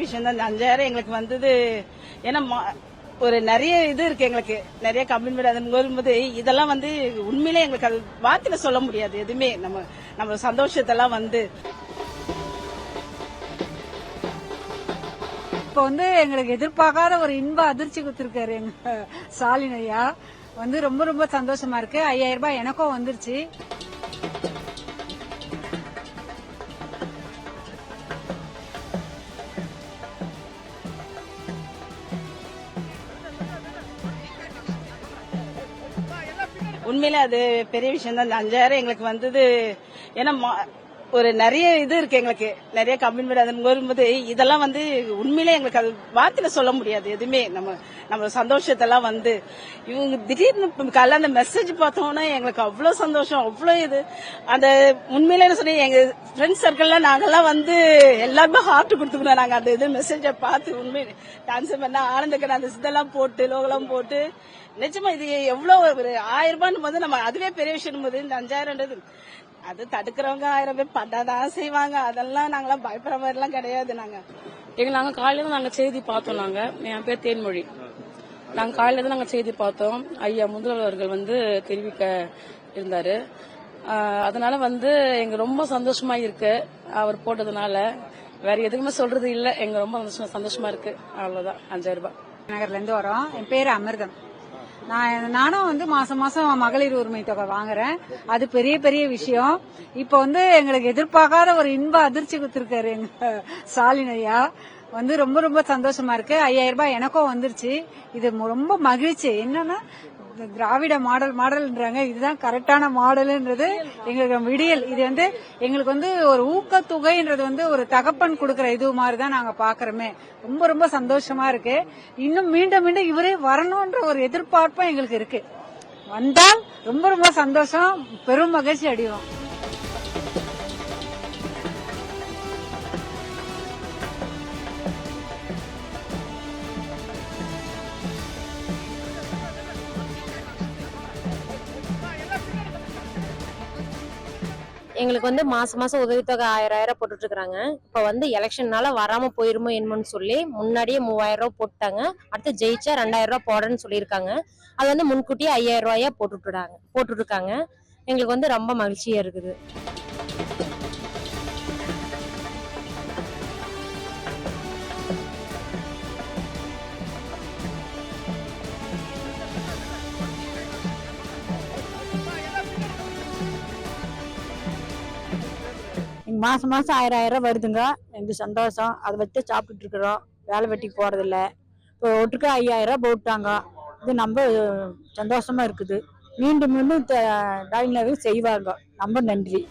விஷயம் தான். இந்த 5000 எங்களுக்கு வந்தது. ஏன்னா ஒரு நிறைய இது இருக்கு, எங்களுக்கு நிறைய கமிட்மெண்ட். அது வரும்போது இதெல்லாம் உண்மையிலே எங்களுக்கு அது வார்த்தையில சொல்ல முடியாது எதுவுமே. நம்ம சந்தோஷத்தெல்லாம் இப்போ எங்களுக்கு எதிர்பார்க்காத ஒரு இன்ப அதிர்ச்சி கொடுத்திருக்காரு எங்க ஸ்டாலின் ஐயா. ரொம்ப ரொம்ப சந்தோஷமா இருக்கு. 5000 ரூபாய் எனக்கும் வந்துருச்சு. உண்மையிலே அது பெரிய விஷயம் தான். இந்த 5000 எங்களுக்கு வந்தது. ஏன்னா ஒரு நிறைய இது இருக்கு, எங்களுக்கு நிறைய கமிட்மெண்ட். அது வரும்போது இதெல்லாம் உண்மையிலே எங்களுக்கு அது வார்த்தையில சொல்ல முடியாது எதுவுமே. நம்ம சந்தோஷத்தெல்லாம் இவங்க திடீர்னு காலைல அந்த மெசேஜ் பார்த்தோம்னா எங்களுக்கு அவ்வளவு சந்தோஷம், அவ்வளவு இது. அந்த உண்மையிலே சொன்னி எங்க ஃப்ரெண்ட்ஸ் சர்க்கிள்ல நாங்கெல்லாம் எல்லாருமே ஹார்ட் கொடுத்துக்கணும். நாங்க அந்த இது மெசேஜை பார்த்து உண்மை டான்ஸ் பண்ண ஆனந்தக்கன் அந்த இதெல்லாம் போட்டு லோகெல்லாம் போட்டு நிஜமா இது எவ்வளவு ஒரு 1000 ரூபாய் போது நம்ம அதுவே பெரிய விஷயம் போது. இந்த 5000 அது தடுக்கிறவங்க 1000 பேர் பண்ணாதான் செய்வாங்க. அதெல்லாம் நாங்களாம் பயப்படுற மாதிரி எல்லாம் கிடையாது. நாங்க காலையில நாங்க செய்தி பார்த்தோம். என் பேர் தேன்மொழி. நாங்க காலையில தான் நாங்க செய்தி பார்த்தோம். ஐயா முதல்வர்கள் தெரிவிக்க இருந்தாரு. அதனால எங்க ரொம்ப சந்தோஷமா இருக்கு அவர் போட்டதுனால. வேற எதுக்குமே சொல்றது இல்ல. எங்க ரொம்ப சந்தோஷமா இருக்கு. அவ்வளவுதான். 5000 ரூபாய். நகர்ல இருந்து வரோம். என் பேரு அமிர்தம். நானும் மாசம் மாசம் மகளிர் உரிமை தொகை வாங்குறேன். அது பெரிய பெரிய விஷயம். இப்ப எங்களுக்கு எதிர்பார்க்காத ஒரு இன்ப அதிர்ச்சி கொடுத்திருக்காரு எங்க ஸ்டாலின் ஐயா. ரொம்ப ரொம்ப சந்தோஷமா இருக்கு. 5000 ரூபாய் எனக்கும் வந்துருச்சு. இது ரொம்ப மகிழ்ச்சி. என்னன்னா திராவிட மாடல்ன்றாங்க, இதுதான் கரெக்டான மாடல்ன்றது எங்களுக்கு விடியல். இது எங்களுக்கு ஒரு ஊக்கத்தொகைன்றது ஒரு தகப்பன் கொடுக்கற இது மாதிரிதான் நாங்க பாக்குறோமே. ரொம்ப ரொம்ப சந்தோஷமா இருக்கு. இன்னும் மீண்டும் மீண்டும் இவரே வரணும்ன்ற ஒரு எதிர்பார்ப்பும் எங்களுக்கு இருக்கு. வந்தால் ரொம்ப ரொம்ப சந்தோஷம், பெரும் மகிழ்ச்சி அடைவோம். எங்களுக்கு மாசம் மாசம் உதவித்தொகை 1000 போட்டுட்டு இருக்காங்க. இப்ப எலெக்ஷன்னால வராம போயிருமோ என்னமோன்னு சொல்லி முன்னாடியே 3000 ரூபாய் போட்டாங்க. அடுத்து ஜெயிச்சா 2000 ரூபாய் போடுறேன்னு சொல்லியிருக்காங்க. அது முன்கூட்டியே 5000 ரூபாயா போட்டுட்டு இருக்காங்க. எங்களுக்கு ரொம்ப மகிழ்ச்சியா இருக்குது. மாசம் மாசம் 1000 ரூபாய் வருதுங்க. எங்களுக்கு சந்தோஷம். அதை வச்சு சாப்பிட்டுட்டு இருக்கிறோம். வேலை வெட்டிக்கு போறது இல்ல. இப்போ ஒட்டுக்கு 5000 ரூபாய் போட்டாங்க. இது ரொம்ப சந்தோஷமா இருக்குது. மீண்டும் மீண்டும் செய்வாங்க. ரொம்ப நன்றி.